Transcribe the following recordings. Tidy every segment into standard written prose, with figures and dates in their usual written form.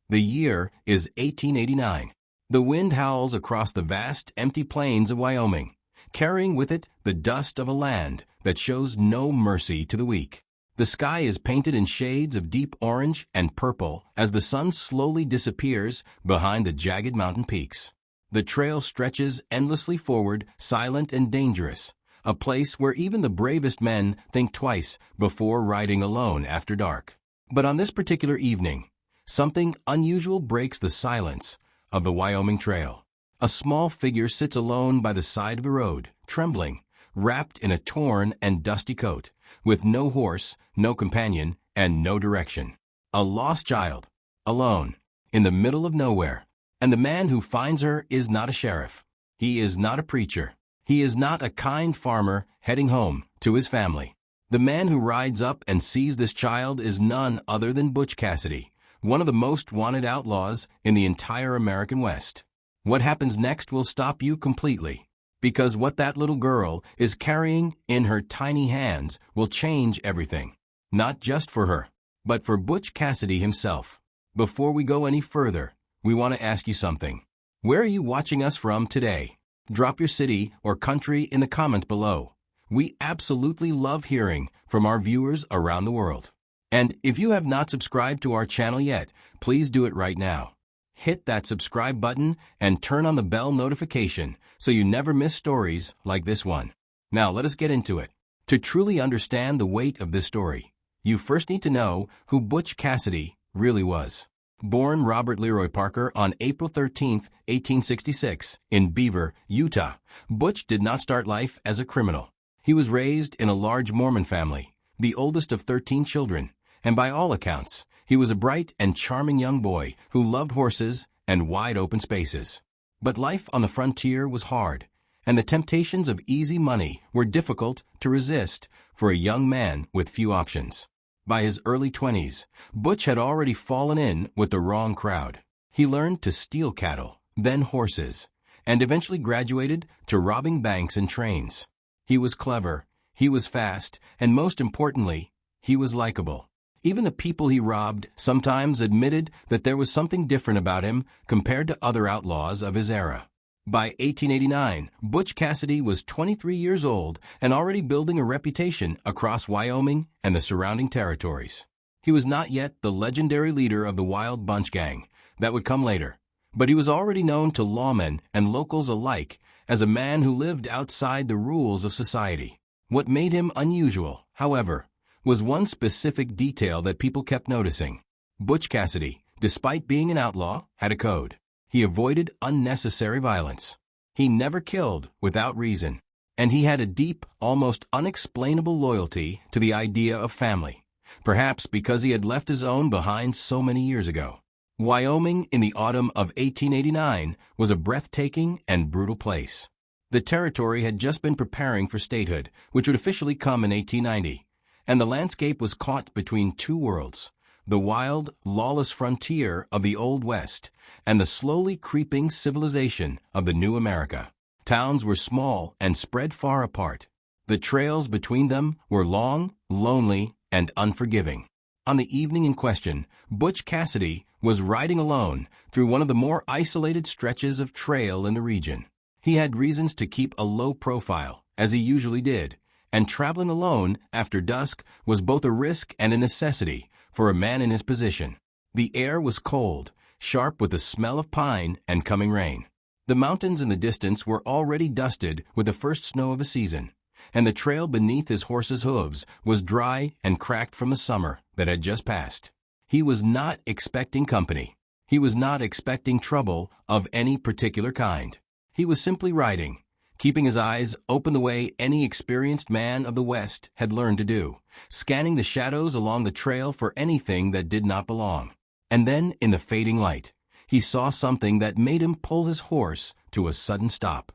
The year is 1889. The wind howls across the vast, empty plains of Wyoming, carrying with it the dust of a land that shows no mercy to the weak. The sky is painted in shades of deep orange and purple as the sun slowly disappears behind the jagged mountain peaks. The trail stretches endlessly forward, silent and dangerous, a place where even the bravest men think twice before riding alone after dark. But on this particular evening, something unusual breaks the silence of the Wyoming Trail. A small figure sits alone by the side of the road, trembling, wrapped in a torn and dusty coat, with no horse, no companion, and no direction. A lost child, alone, in the middle of nowhere. And the man who finds her is not a sheriff. He is not a preacher. He is not a kind farmer heading home to his family. The man who rides up and sees this child is none other than Butch Cassidy, one of the most wanted outlaws in the entire American West. What happens next will stop you completely, because what that little girl is carrying in her tiny hands will change everything, not just for her, but for Butch Cassidy himself. Before we go any further, we want to ask you something. Where are you watching us from today? Drop your city or country in the comments below. We absolutely love hearing from our viewers around the world. And if you have not subscribed to our channel yet, please do it right now. Hit that subscribe button and turn on the bell notification so you never miss stories like this one. Now let us get into it. To truly understand the weight of this story, you first need to know who Butch Cassidy really was. Born Robert Leroy Parker on April 13, 1866, in Beaver, Utah, Butch did not start life as a criminal. He was raised in a large Mormon family, the oldest of 13 children, and by all accounts, he was a bright and charming young boy who loved horses and wide open spaces. But life on the frontier was hard, and the temptations of easy money were difficult to resist for a young man with few options. By his early 20s, Butch had already fallen in with the wrong crowd. He learned to steal cattle, then horses, and eventually graduated to robbing banks and trains. He was clever, he was fast, and most importantly, he was likable. Even the people he robbed sometimes admitted that there was something different about him compared to other outlaws of his era. By 1889, Butch Cassidy was 23 years old and already building a reputation across Wyoming and the surrounding territories. He was not yet the legendary leader of the Wild Bunch Gang that would come later, but he was already known to lawmen and locals alike as a man who lived outside the rules of society. What made him unusual, however, was one specific detail that people kept noticing. Butch Cassidy, despite being an outlaw, had a code. He avoided unnecessary violence. He never killed without reason. And he had a deep, almost unexplainable loyalty to the idea of family, perhaps because he had left his own behind so many years ago. Wyoming in the autumn of 1889 was a breathtaking and brutal place. The territory had just been preparing for statehood, which would officially come in 1890, and the landscape was caught between two worlds. The wild, lawless frontier of the Old West and the slowly creeping civilization of the New America. Towns were small and spread far apart. The trails between them were long, lonely, and unforgiving. On the evening in question, Butch Cassidy was riding alone through one of the more isolated stretches of trail in the region. He had reasons to keep a low profile, as he usually did, and traveling alone after dusk was both a risk and a necessity for a man in his position. The air was cold, sharp with the smell of pine and coming rain. The mountains in the distance were already dusted with the first snow of the season, and the trail beneath his horse's hooves was dry and cracked from the summer that had just passed. He was not expecting company. He was not expecting trouble of any particular kind. He was simply riding, keeping his eyes open the way any experienced man of the West had learned to do, scanning the shadows along the trail for anything that did not belong. And then, in the fading light, he saw something that made him pull his horse to a sudden stop.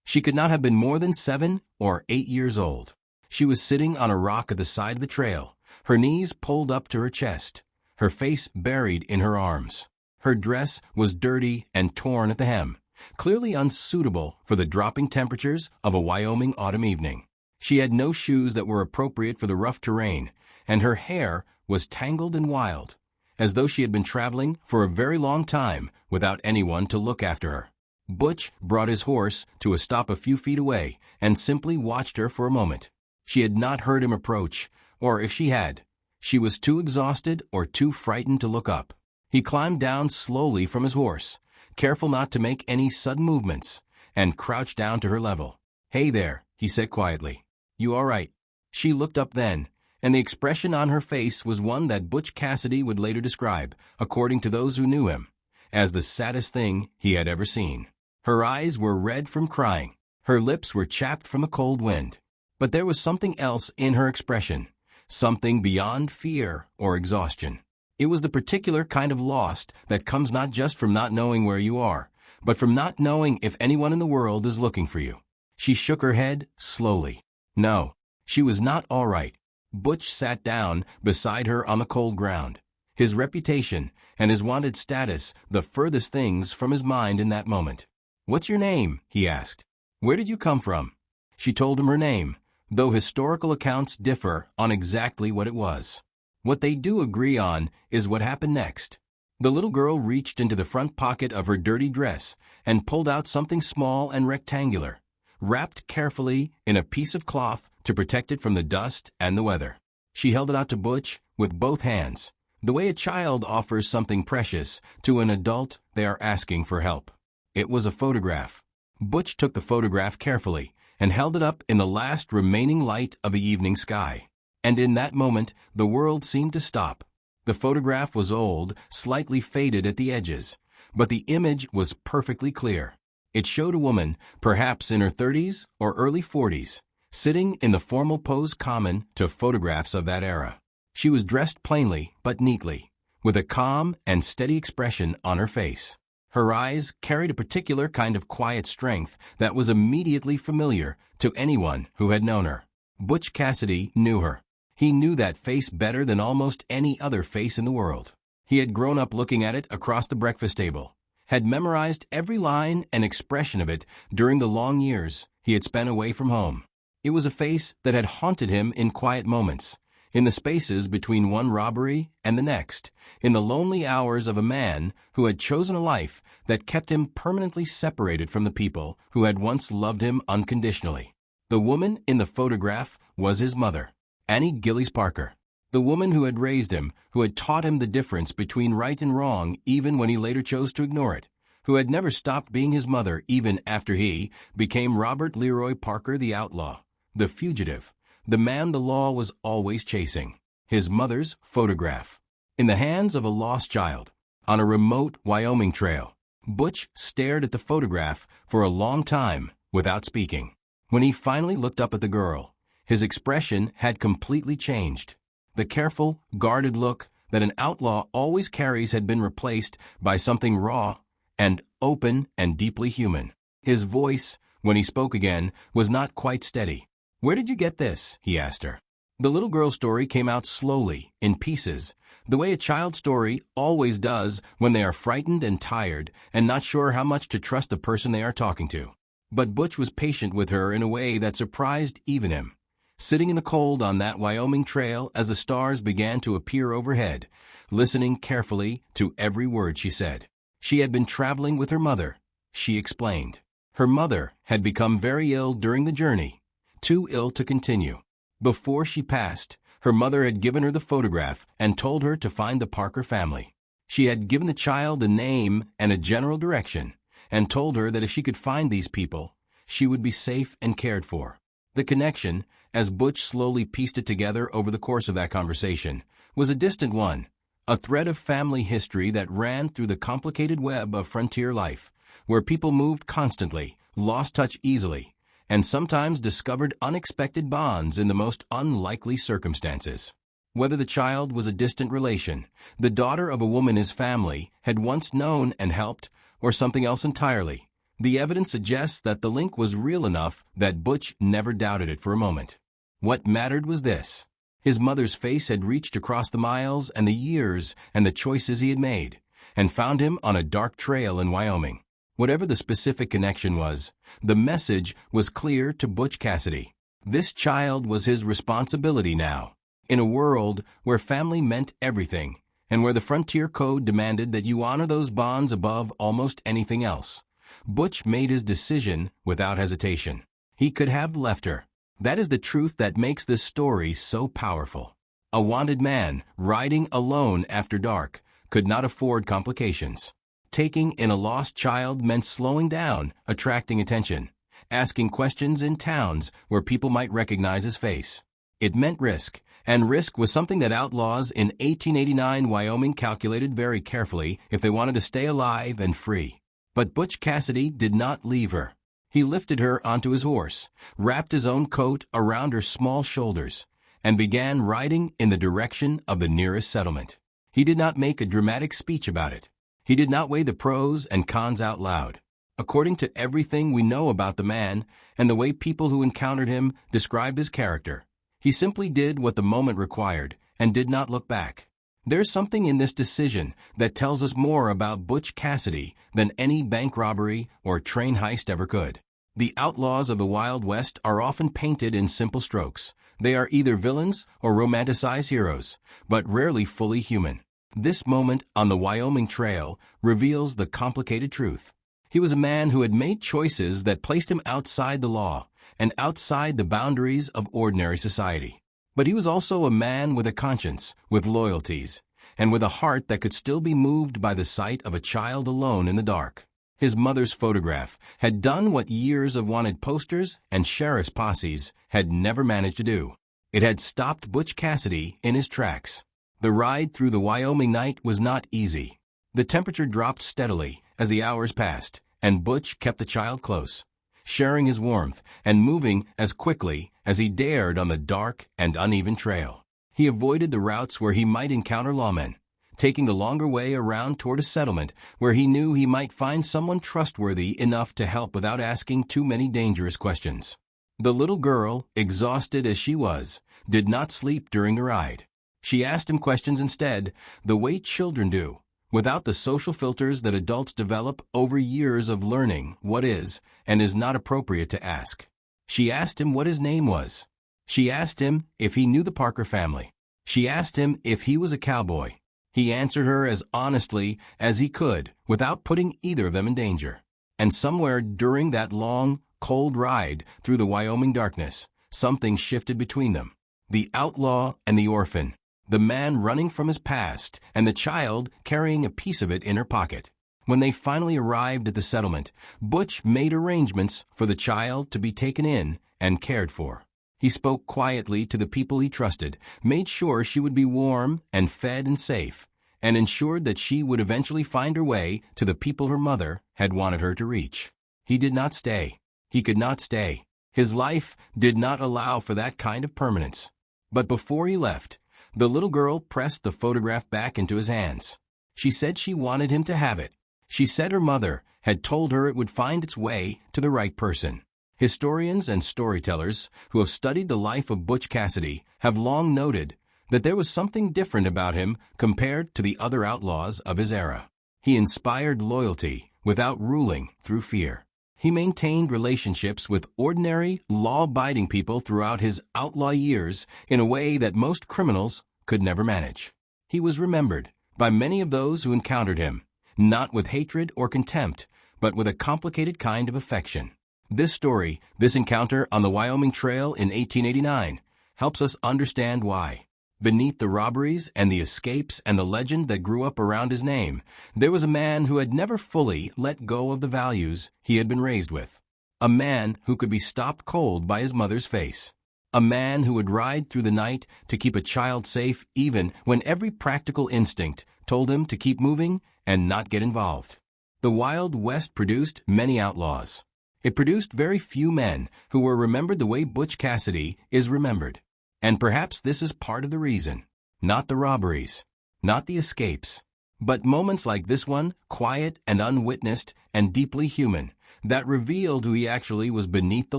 She could not have been more than 7 or 8 years old. She was sitting on a rock at the side of the trail, her knees pulled up to her chest, her face buried in her arms. Her dress was dirty and torn at the hem, clearly unsuitable for the dropping temperatures of a Wyoming autumn evening. She had no shoes that were appropriate for the rough terrain, and her hair was tangled and wild, as though she had been traveling for a very long time without anyone to look after her. Butch brought his horse to a stop a few feet away and simply watched her for a moment. She had not heard him approach, or if she had, she was too exhausted or too frightened to look up. He climbed down slowly from his horse, careful not to make any sudden movements, and crouched down to her level. "Hey there," he said quietly. "You all right?" She looked up then, and the expression on her face was one that Butch Cassidy would later describe, according to those who knew him, as the saddest thing he had ever seen. Her eyes were red from crying. Her lips were chapped from the cold wind. But there was something else in her expression, something beyond fear or exhaustion. It was the particular kind of lost that comes not just from not knowing where you are, but from not knowing if anyone in the world is looking for you. She shook her head slowly. No, she was not all right. Butch sat down beside her on the cold ground, his reputation and his wanted status the furthest things from his mind in that moment. "What's your name?" he asked. "Where did you come from?" She told him her name, though historical accounts differ on exactly what it was. What they do agree on is what happened next. The little girl reached into the front pocket of her dirty dress and pulled out something small and rectangular, wrapped carefully in a piece of cloth to protect it from the dust and the weather. She held it out to Butch with both hands, the way a child offers something precious to an adult they are asking for help. It was a photograph. Butch took the photograph carefully and held it up in the last remaining light of the evening sky. And in that moment, the world seemed to stop. The photograph was old, slightly faded at the edges, but the image was perfectly clear. It showed a woman, perhaps in her 30s or early 40s, sitting in the formal pose common to photographs of that era. She was dressed plainly but neatly, with a calm and steady expression on her face. Her eyes carried a particular kind of quiet strength that was immediately familiar to anyone who had known her. Butch Cassidy knew her. He knew that face better than almost any other face in the world. He had grown up looking at it across the breakfast table, had memorized every line and expression of it during the long years he had spent away from home. It was a face that had haunted him in quiet moments, in the spaces between one robbery and the next, in the lonely hours of a man who had chosen a life that kept him permanently separated from the people who had once loved him unconditionally. The woman in the photograph was his mother, Annie Gillies Parker, the woman who had raised him, who had taught him the difference between right and wrong even when he later chose to ignore it, who had never stopped being his mother even after he became Robert Leroy Parker the outlaw, the fugitive, the man the law was always chasing. His mother's photograph. In the hands of a lost child, on a remote Wyoming trail, Butch stared at the photograph for a long time without speaking. When he finally looked up at the girl, his expression had completely changed. The careful, guarded look that an outlaw always carries had been replaced by something raw and open and deeply human. His voice, when he spoke again, was not quite steady. "Where did you get this?" he asked her. The little girl's story came out slowly, in pieces, the way a child's story always does when they are frightened and tired and not sure how much to trust the person they are talking to. But Butch was patient with her in a way that surprised even him. Sitting in the cold on that Wyoming trail as the stars began to appear overhead, listening carefully to every word she said. She had been traveling with her mother, she explained. Her mother had become very ill during the journey, too ill to continue. Before she passed, her mother had given her the photograph and told her to find the Parker family. She had given the child a name and a general direction, and told her that if she could find these people, she would be safe and cared for. The connection, as Butch slowly pieced it together over the course of that conversation, was a distant one, a thread of family history that ran through the complicated web of frontier life, where people moved constantly, lost touch easily, and sometimes discovered unexpected bonds in the most unlikely circumstances. Whether the child was a distant relation, the daughter of a woman his family had once known and helped, or something else entirely, the evidence suggests that the link was real enough that Butch never doubted it for a moment. What mattered was this. His mother's face had reached across the miles and the years and the choices he had made, and found him on a dark trail in Wyoming. Whatever the specific connection was, the message was clear to Butch Cassidy. This child was his responsibility now. In a world where family meant everything, and where the frontier code demanded that you honor those bonds above almost anything else. Butch made his decision without hesitation. He could have left her. That is the truth that makes this story so powerful. A wanted man, riding alone after dark, could not afford complications. Taking in a lost child meant slowing down, attracting attention, asking questions in towns where people might recognize his face. It meant risk, and risk was something that outlaws in 1889 Wyoming calculated very carefully if they wanted to stay alive and free. But Butch Cassidy did not leave her. He lifted her onto his horse, wrapped his own coat around her small shoulders, and began riding in the direction of the nearest settlement. He did not make a dramatic speech about it. He did not weigh the pros and cons out loud. According to everything we know about the man and the way people who encountered him described his character, he simply did what the moment required and did not look back. There's something in this decision that tells us more about Butch Cassidy than any bank robbery or train heist ever could. The outlaws of the Wild West are often painted in simple strokes. They are either villains or romanticized heroes, but rarely fully human. This moment on the Wyoming Trail reveals the complicated truth. He was a man who had made choices that placed him outside the law and outside the boundaries of ordinary society. But he was also a man with a conscience, with loyalties, and with a heart that could still be moved by the sight of a child alone in the dark. His mother's photograph had done what years of wanted posters and sheriff's posses had never managed to do. It had stopped Butch Cassidy in his tracks. The ride through the Wyoming night was not easy. The temperature dropped steadily as the hours passed, and Butch kept the child close, sharing his warmth and moving as quickly as he dared on the dark and uneven trail. He avoided the routes where he might encounter lawmen, taking the longer way around toward a settlement where he knew he might find someone trustworthy enough to help without asking too many dangerous questions. The little girl, exhausted as she was, did not sleep during the ride. She asked him questions instead, the way children do, without the social filters that adults develop over years of learning what is and is not appropriate to ask. She asked him what his name was. She asked him if he knew the Parker family. She asked him if he was a cowboy. He answered her as honestly as he could, without putting either of them in danger. And somewhere during that long, cold ride through the Wyoming darkness, something shifted between them. The outlaw and the orphan, the man running from his past, and the child carrying a piece of it in her pocket. When they finally arrived at the settlement, Butch made arrangements for the child to be taken in and cared for. He spoke quietly to the people he trusted, made sure she would be warm and fed and safe, and ensured that she would eventually find her way to the people her mother had wanted her to reach. He did not stay. He could not stay. His life did not allow for that kind of permanence. But before he left, the little girl pressed the photograph back into his hands. She said she wanted him to have it. She said her mother had told her it would find its way to the right person. Historians and storytellers who have studied the life of Butch Cassidy have long noted that there was something different about him compared to the other outlaws of his era. He inspired loyalty without ruling through fear. He maintained relationships with ordinary, law-abiding people throughout his outlaw years in a way that most criminals could never manage. He was remembered by many of those who encountered him, not with hatred or contempt, but with a complicated kind of affection. This story, this encounter on the Wyoming Trail in 1889, helps us understand why. Beneath the robberies and the escapes and the legend that grew up around his name, there was a man who had never fully let go of the values he had been raised with. A man who could be stopped cold by his mother's face. A man who would ride through the night to keep a child safe even when every practical instinct told him to keep moving and not get involved. The Wild West produced many outlaws. It produced very few men who were remembered the way Butch Cassidy is remembered. And perhaps this is part of the reason. Not the robberies, not the escapes, but moments like this one, quiet and unwitnessed and deeply human, that revealed who he actually was beneath the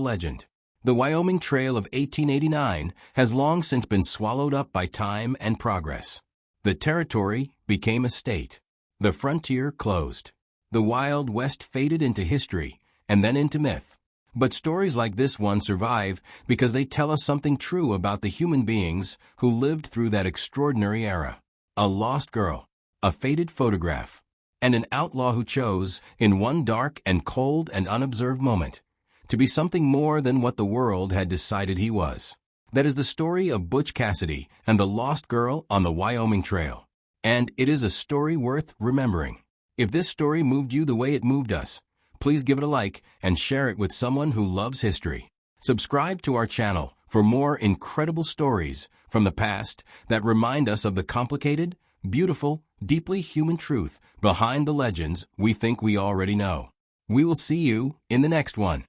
legend. The Wyoming Trail of 1889 has long since been swallowed up by time and progress. The territory became a state. The frontier closed. The Wild West faded into history and then into myth. But stories like this one survive because they tell us something true about the human beings who lived through that extraordinary era. a lost girl, a faded photograph, and an outlaw who chose, in one dark and cold and unobserved moment, to be something more than what the world had decided he was. That is the story of Butch Cassidy and the lost girl on the Wyoming Trail. And it is a story worth remembering. If this story moved you the way it moved us, please give it a like and share it with someone who loves history. Subscribe to our channel for more incredible stories from the past that remind us of the complicated, beautiful, deeply human truth behind the legends we think we already know. We will see you in the next one.